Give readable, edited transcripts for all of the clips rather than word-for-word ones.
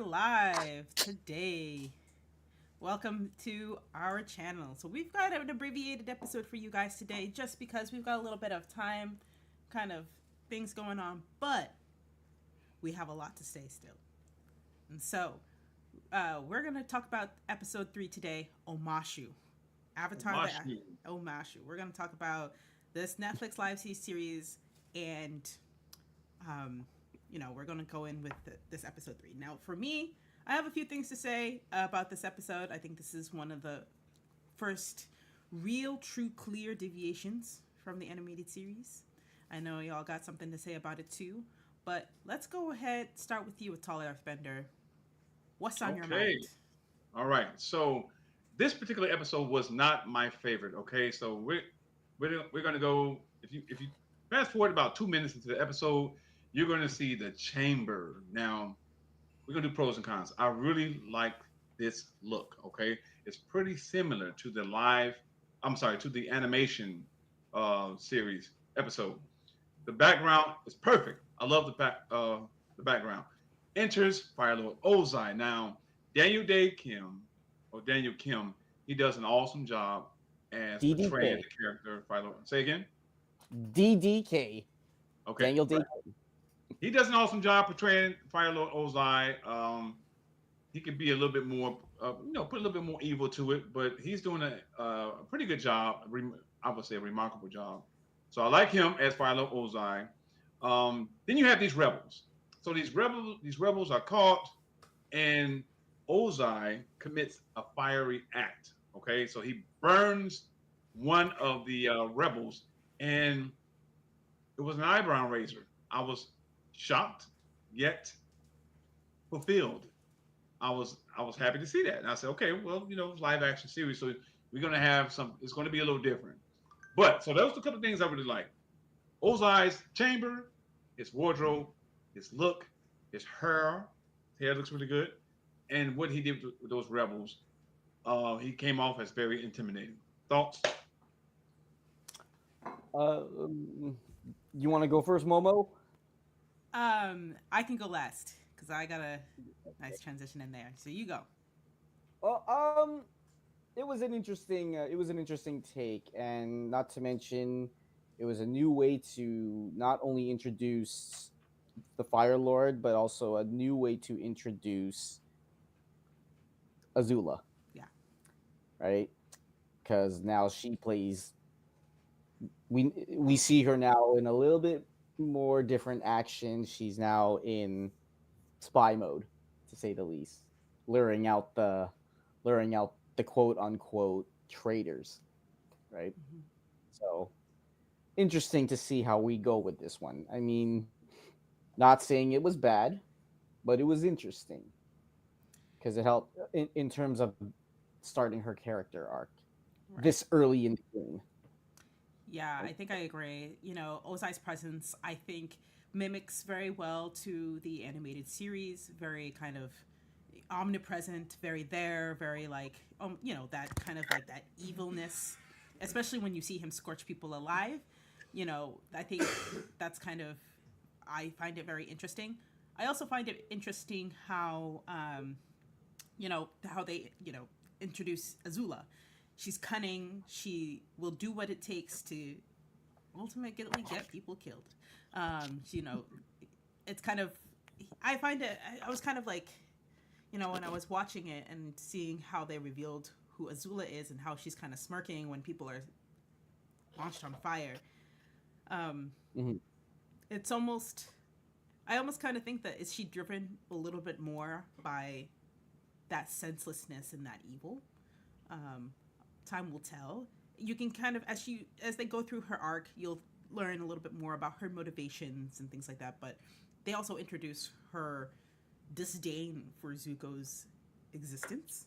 live today. Welcome to our channel. So, we've got an abbreviated episode for you guys today just because we've got a little bit of time, kind of things going on, but we have a lot to say still. And so, we're going to talk about episode 3 today, Omashu. Avatar the Omashu. Omashu. We're going to talk about this Netflix live series and um, we're going to go in with this episode 3. Now, for me, I have a few things to say about this episode. I think this is one of the first real, true, clear deviations from the animated series. I know y'all got something to say about it too, but let's go ahead, start with you with Tall Earthbender. What's on your Okay. mind? All right. So this particular episode was not my favorite. Okay. So we're gonna go. If you fast forward about 2 minutes into the episode, you're gonna see the chamber. Now we're gonna do pros and cons. I really like this look. Okay. It's pretty similar to the live. I'm sorry, to the animation series episode. The background is perfect. I love the background. Enters Fire Lord Ozai. Now, Daniel Day Kim or Daniel Kim, he does an awesome job as portraying DDK. the character Fire Lord. Say again. DDK. Okay, Daniel right. D. He does an awesome job portraying Fire Lord Ozai. He could be a little bit more, put a little bit more evil to it, but he's doing a pretty good job. I would say a remarkable job. So I like him as Fire Lord Ozai. Then you have these rebels. So these rebels are caught, and Ozai commits a fiery act. Okay, so he burns one of the rebels, and it was an eyebrow raiser. I was shocked, yet fulfilled. I was happy to see that, and I said, okay, well, it's live action series, so we're gonna have some. It's going to be a little different. But so those are a couple of things I really like. Ozai's chamber, his wardrobe, his look, his hair. His hair looks really good. And what he did with those rebels, he came off as very intimidating. Thoughts? Um, you want to go first, Momo? I can go last because I got a nice transition in there. So you go. Well, it was an interesting take, and not to mention, it was a new way to not only introduce the Fire Lord, but also a new way to introduce Azula, Yeah. right? Because now she plays. We see her now in a little bit more different action. She's now in spy mode, to say the least, luring out the luring out the quote unquote traitors, right? Mm-hmm. So interesting to see how we go with this one. I mean, not saying it was bad, but it was interesting because it helped in terms of starting her character arc Right. this early in the game. Yeah, Right? I think I agree. Ozai's presence, I think, mimics very well to the animated series. Very kind of omnipresent, very there, very like, that kind of like that evilness, especially when you see him scorch people alive. I think that's kind of, I find it very interesting. I also find it interesting how they, introduce Azula. She's cunning. She will do what it takes to ultimately get people killed. You know, it's kind of, I find it, I was kind of like, when I was watching it and seeing how they revealed who Azula is and how she's kind of smirking when people are launched on fire. Um, Hmm. it's almost, I almost kind of think that is she driven a little bit more by that senselessness and that evil. Um, Time will tell. You can kind of as they go through her arc, you'll learn a little bit more about her motivations and things like that. But they also introduce her disdain for Zuko's existence.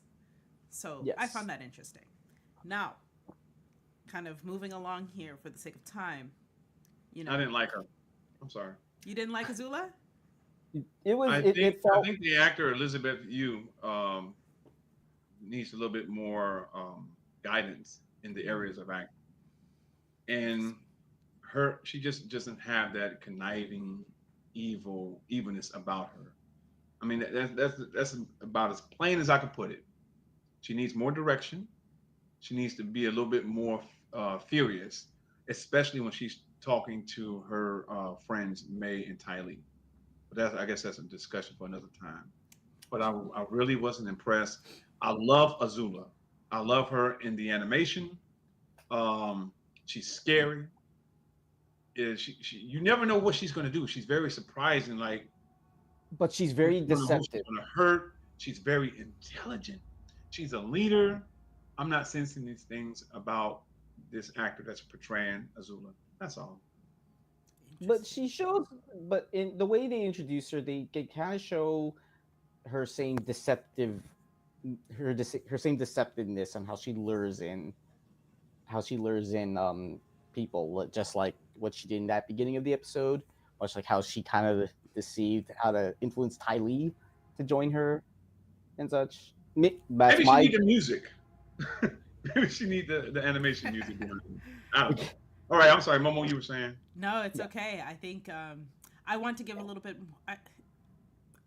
So I Yes. found that interesting. Now, kind of moving along here for the sake of time, you I know, didn't like her. I'm sorry. you didn't like Azula? It was I it, think it I felt think the actor Elizabeth Yu needs a little bit more guidance in the Mm, areas of acting, yes. and she just doesn't have that conniving, evilness about her. I mean, that's about as plain as I can put it. She needs more direction. She needs to be a little bit more furious, especially when she's talking to her friends May and Tylee. But I guess that's a discussion for another time. But I really wasn't impressed. I love Azula. I love her in the animation. Um, she's scary. You never know what she's going to do. She's very surprising. Like But she's you very don't know who she's deceptive. going to hurt. She's very intelligent. She's a leader. I'm not sensing these things about this actor that's portraying Azula. That's all. But Interesting. she shows, but in the way they introduce her, they kind of show her same deceptive, her same deceptiveness on how she lures in people, just like what she did in that beginning of the episode, much like how she kind of deceived how to influence Ty Lee to join her and such. That's Maybe she my need the music. Maybe she need the animation music behind it. I don't know. All right, I'm sorry, Momo. You were saying? No, it's yeah. okay. I think I want to give a little bit. I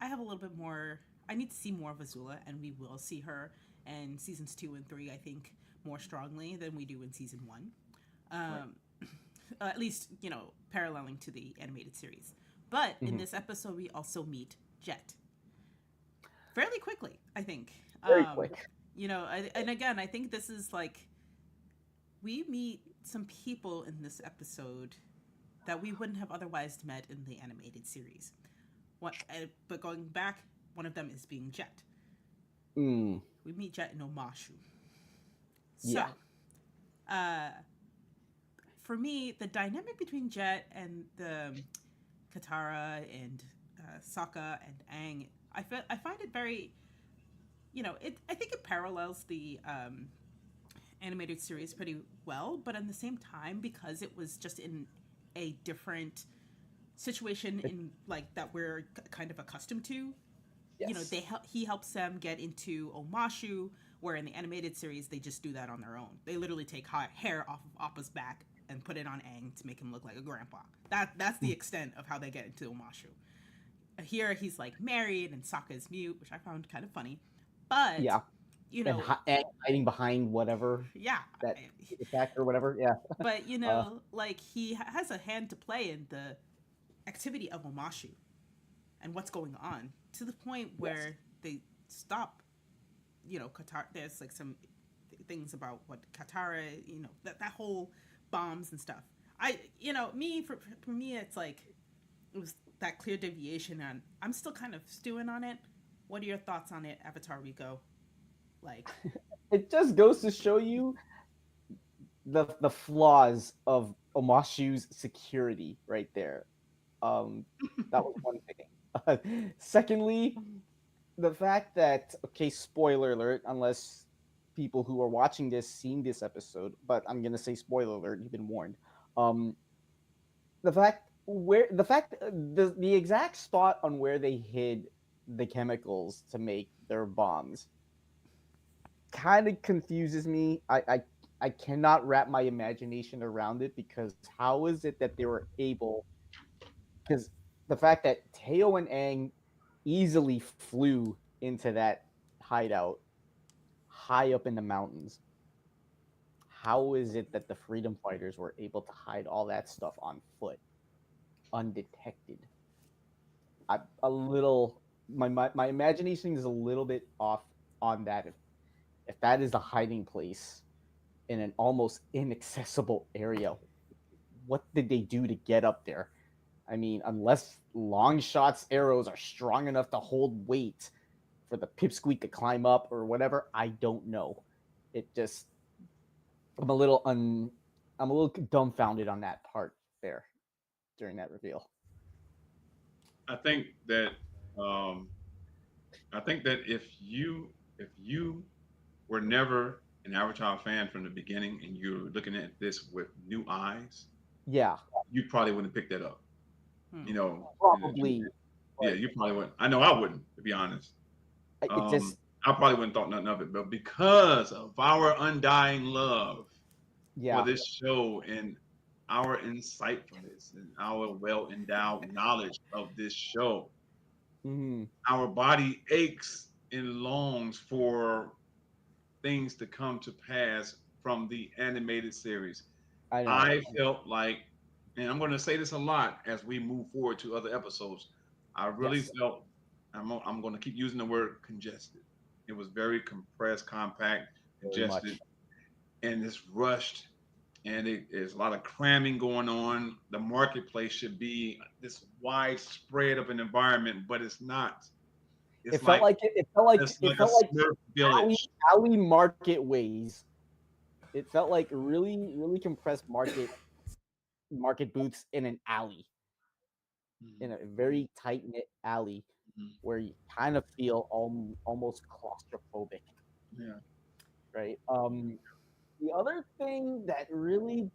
have a little bit more. I need to see more of Azula, and we will see her in seasons 2 and 3. I think more strongly than we do in season 1. Right. Um, at least paralleling to the animated series. But in Mhm. this episode, we also meet Jet fairly quickly. I think. Very quick. And again, I think this is like we meet some people in this episode that we wouldn't have otherwise met in the animated series. But going back, one of them is being Jet. Mm, We meet Jet in Omashu. So, yeah. uh, for me, the dynamic between Jet and the Katara and Sokka and Aang, I find it very, I think it parallels the animated series pretty well, but at the same time, because it was just in a different situation in like that we're kind of accustomed to, Yes. he helps them get into Omashu, where in the animated series they just do that on their own. They literally take hair off of Appa's back and put it on Aang to make him look like a grandpa. That's the extent of how they get into Omashu. Here he's like married and Sokka is mute, which I found kind of funny. But Yeah. you And, know, and hiding behind whatever yeah. that attack or whatever. Yeah. But Uh, like he has a hand to play in the activity of Omashu and what's going on to the point yes. where they stop. Qatar. There's like some things about what Katara. That whole bombs and stuff. For me, it's like it was that clear deviation, and I'm still kind of stewing on it. What are your thoughts on it, Avatar Rico? Like, It just goes to show you the flaws of Omashu's security right there. That was one thing. Secondly, the fact that, okay, spoiler alert, unless people who are watching this seen this episode, but I'm gonna say spoiler alert. You've been warned. Um, the exact spot on where they hid the chemicals to make their bombs kind of confuses me. I cannot wrap my imagination around it, because how is it that they were able? Because the fact that Teo and Aang easily flew into that hideout high up in the mountains, how is it that the freedom fighters were able to hide all that stuff on foot undetected? A little, my imagination is a little bit off on that. If that is the hiding place in an almost inaccessible area, what did they do to get up there? I mean, unless long shots arrows are strong enough to hold weight for the pipsqueak to climb up or whatever, I don't know. It just, I'm a little I'm a little dumbfounded on that part there during that reveal. I think that um, if you were never an Avatar fan from the beginning and you're looking at this with new eyes, Yeah, you probably wouldn't pick that up. hmm. You know, probably, yeah, but you probably wouldn't. I know I wouldn't, to be honest. it just, I probably wouldn't thought nothing of it, but because of our undying love for yeah, this show and our insightfulness and our well endowed knowledge of this show, Hmm. our body aches and longs for things to come to pass from the animated series. I know. I felt like, and I'm going to say this a lot as we move forward to other episodes, I really Yes, felt, I'm going to keep using the word congested. It was very compressed, compact, very congested, much. and it's rushed. And there's a lot of cramming going on. The marketplace should be this widespread of an environment, but it's not. It It's felt like like it a felt like Smurf alley village. alley market ways. It felt like really compressed market booths in an alley, in Mhm, a very tight knit alley, mhm. where you kind of feel almost claustrophobic, Yeah. right? The other thing that really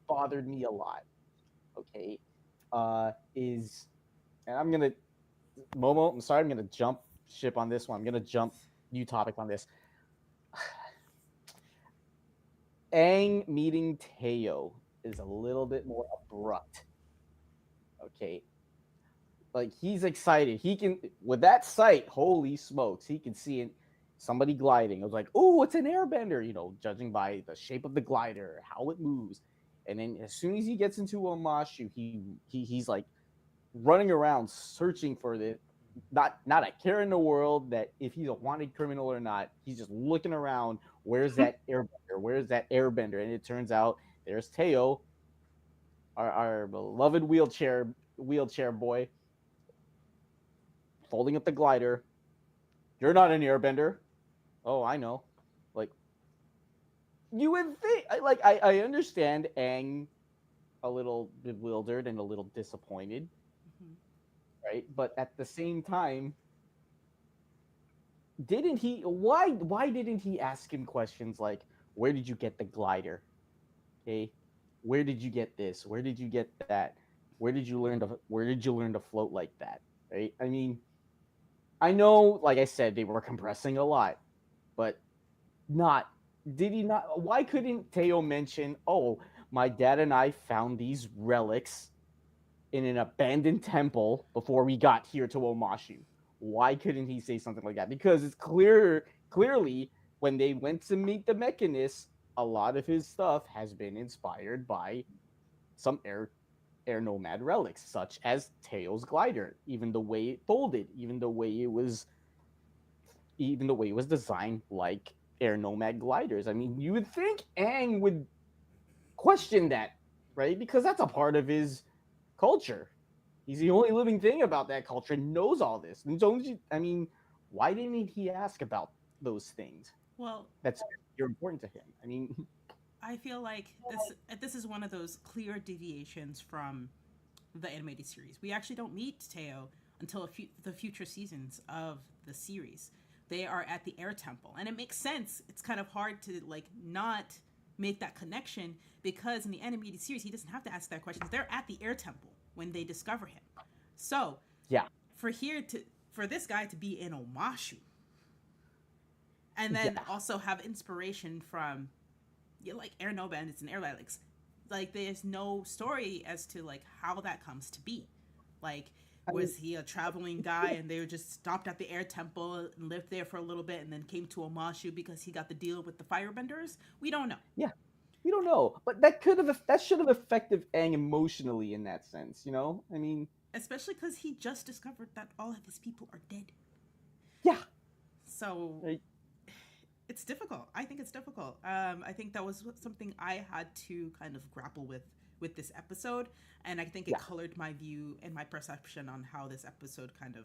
bothered me a lot, okay, is, and I'm gonna, Momo, I'm sorry, I'm gonna jump ship on this one. I'm gonna jump new topic on this. Aang meeting Teo is a little bit more abrupt. Okay, like he's excited. He can, with that sight. Holy smokes, he can see it. Somebody gliding. I was like, oh, it's an airbender. Judging by the shape of the glider, how it moves, and then as soon as he gets into Omashu, he's like running around searching for the, not a care in the world that if he's a wanted criminal or not. He's just looking around. Where's that airbender? Where's that airbender? And it turns out there's Teo, our beloved wheelchair boy, folding up the glider. You're not an airbender. Oh, I know. Like, you would think, I understand Aang a little bewildered and a little disappointed, Mhm. right? But at the same time, didn't he why didn't he ask him questions like, where did you get the glider? Okay, where did you get this? Where did you get that? Where did you learn to float like that? Right? I mean, I know, like I said, they were compressing a lot, but not did he not why couldn't Teo mention, oh, my dad and I found these relics in an abandoned temple before we got here to Omashu? Why couldn't he say something like that? Because it's clearly, when they went to meet the Mechanist, a lot of his stuff has been inspired by some air nomad relics, such as Teo's glider, even the way it folded, even the way it was designed like air nomad gliders. I mean, you would think Aang would question that, right? Because that's a part of his culture. He's the only living thing about that culture, knows all this. And don't you, I mean, why didn't he ask about those things? Well, That's you're important to him. I mean, I feel like this is one of those clear deviations from the animated series. We actually don't meet Teo until the future seasons of the series. They are at the air temple, and it makes sense. It's kind of hard to like not make that connection because in the animated series he doesn't have to ask that question. They're at the air temple when they discover him. So yeah, for here to for this guy to be in Omashu and then yeah. also have inspiration from, yeah, like air no bandits and air like there's no story as to like how that comes to be. Like, I mean, was he a traveling guy and they were just stopped at the air temple and lived there for a little bit and then came to Omashu because he got the deal with the firebenders? We don't know. yeah. We don't know, but that should have affected Aang emotionally in that sense. I mean, Especially because he just discovered that all of his people are dead. yeah, So right, it's difficult. I think it's difficult. I think that was something I had to kind of grapple with this episode, and I think it yeah. colored my view and my perception on how this episode kind of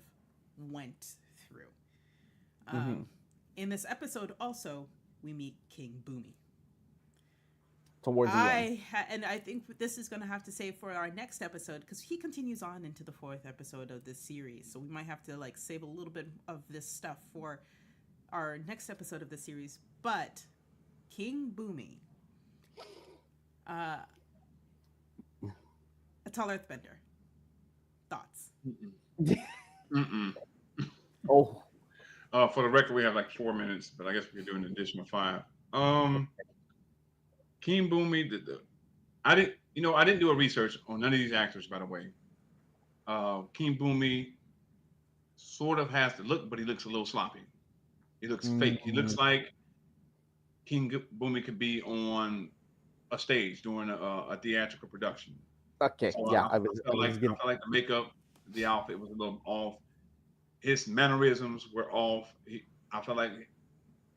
went through. Hmm. Um, in this episode, also we meet King Boomy. Towards the end, And I think this is going to have to say for our next episode because he continues on into the fourth episode of this series, so we might have to like save a little bit of this stuff for our next episode of the series. But King Boomy, uh, a tall earthbender. Thoughts? Mm-mm. Mm-mm. oh, For the record, we have like 4 minutes, but I guess we can do an additional five. King Boomy, I didn't do a research on none of these actors, by the way. King Boomy, sort of has to look, but he looks a little sloppy. He looks fake. He looks Mm, like King Boomy could be on a stage doing a theatrical production. okay, So yeah, I I felt like was gonna. the makeup, the outfit was a little off. His mannerisms were off. I felt like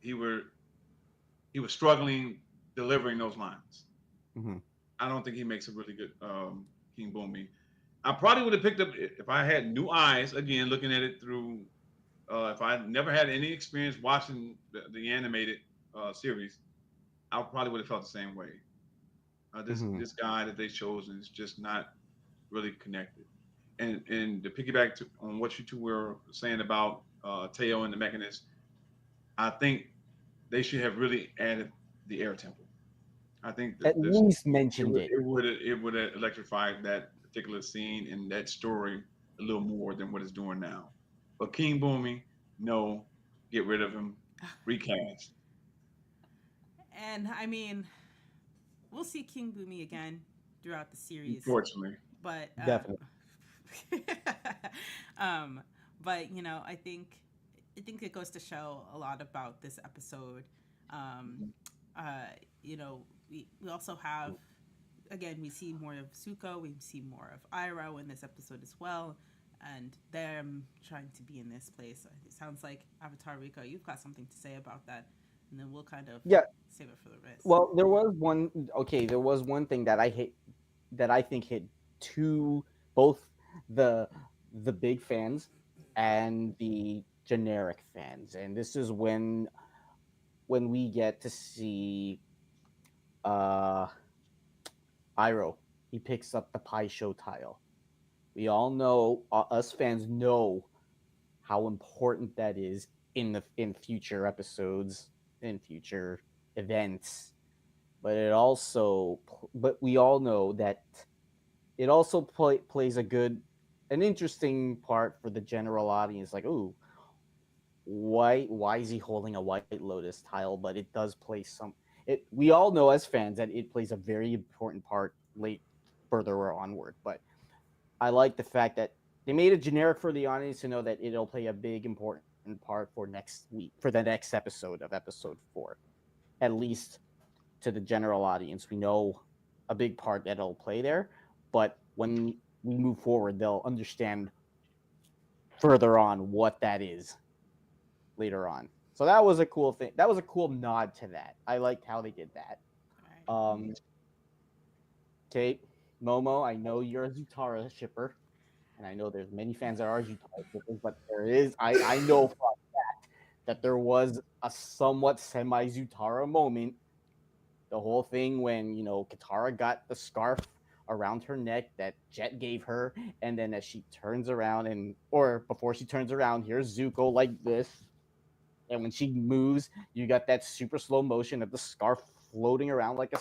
he were he was struggling delivering those lines. Mhm. I don't think he makes a really good King Boomy. I probably would have picked up if I had new eyes again, looking at it through. If I never had any experience watching the animated series, I probably would have felt the same way. Mhm. This guy that they chosen is just not really connected. And to piggyback on what you two were saying about Teo and the Mechanist, I think they should have really added the air temple. I think At that this least mentioned it. it would have electrified that particular scene and that story a little more than what it's doing now. But King Boomy, no, get rid of him, recast. And I mean, we'll see King Boomy again throughout the series, Unfortunately, but Definitely. um, but I think it goes to show a lot about this episode. Um, Mhm. you know, we also have again we see more of Zuko, we see more of Iroh in this episode as well, and them trying to be in this place. It sounds like Avatar Rico, you've got something to say about that, and then we'll kind of Yeah. save it for the rest. Well, there was one. Okay, there was one thing that I hit that I think hit two both the the big fans and the generic fans, and this is when we get to see uh Iroh. He picks up the Pai Sho tile. We all know, us fans know how important that is in future episodes, in future events. But we all know that it also plays an interesting part for the general audience. Like, ooh, why is he holding a White Lotus tile? But it does play some. It We all know as fans that it plays a very important part late further onward. But I like the fact that they made it generic for the audience to know that it'll play a big important part for next week, for the next episode of episode 4. At least to the general audience, we know a big part that it'll play there. But when we move forward, they'll understand further on what that is later on. So that was a cool thing. That was a cool nod to that. I liked how they did that. All right. Um, Kate, Momo, I know you're a Zutara shipper, and I know there's many fans that are Zutara shippers, but I know for a fact that there was a somewhat semi Zutara moment. The whole thing when Katara got the scarf around her neck that Jet gave her, and then as she turns around or before she turns around, here's Zuko like this, and when she moves, you got that super slow motion of the scarf floating around like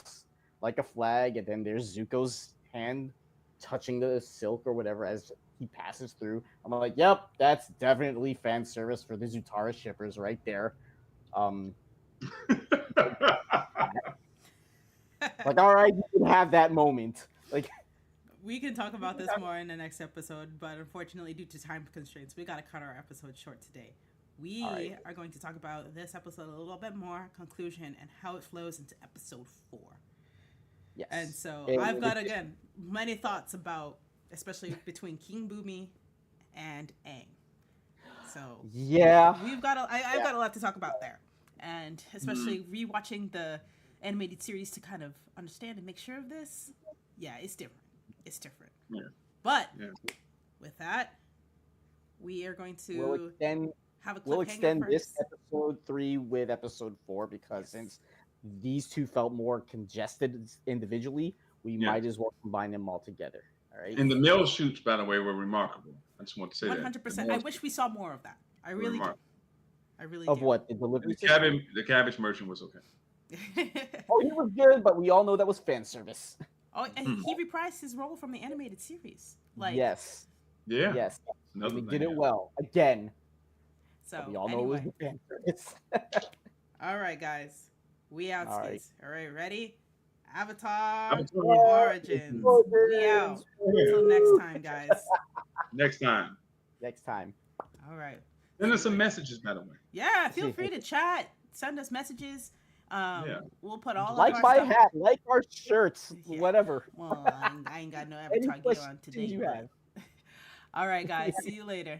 a flag, and then there's Zuko's hand touching the silk or whatever as he passes through. I'm like, yep, that's definitely fan service for the Zutara shippers right there. Um, like, all right, you can have that moment. Like, We can talk about this more in the next episode, but unfortunately, due to time constraints, we got to cut our episode short today. all right, We are going to talk about this episode a little bit more, conclusion, and how it flows into episode 4. And yes, so and I've got, again, many thoughts about, especially between King Boomy and Aang. So yeah, I've yeah, got a lot to talk about there. And Mhm. especially rewatching the animated series to kind of understand and make sure of this. Yeah, it's different. It's different. Yeah, But yeah. with that, we are going we'll to extend have a we'll cliffhanger extend this first. episode 3 with episode 4 because Yes. since these two felt more congested individually, we might Yes. as well combine them all together. All right. And the male shoots, by the way, were remarkable. I just want to say that the 100%. I male wish shoots we saw more of that. I were really do. remarkable. I really Of do. what, the And delivery system? the cabbage merchant was okay. Oh, he was good, but we all know that was fan service. Oh, and he reprised his role from the animated series. Like, Yes, Yeah, yes, and another he did thing. it Yeah. well again. But so we all know it was anyway. the fan service. All right, guys. We out All right. skis. All right, ready? Avatar Avatar. Origins. We out. Until next time, guys. Next time. Next time. All right. Send us some messages, by the way. Yeah, feel free to chat. Send us messages. We'll put all like of our my stuff. hat, like our shirts, Yeah. whatever. Well, I ain't got no Any avatar gear on questions today. you have? All right, guys. See you later.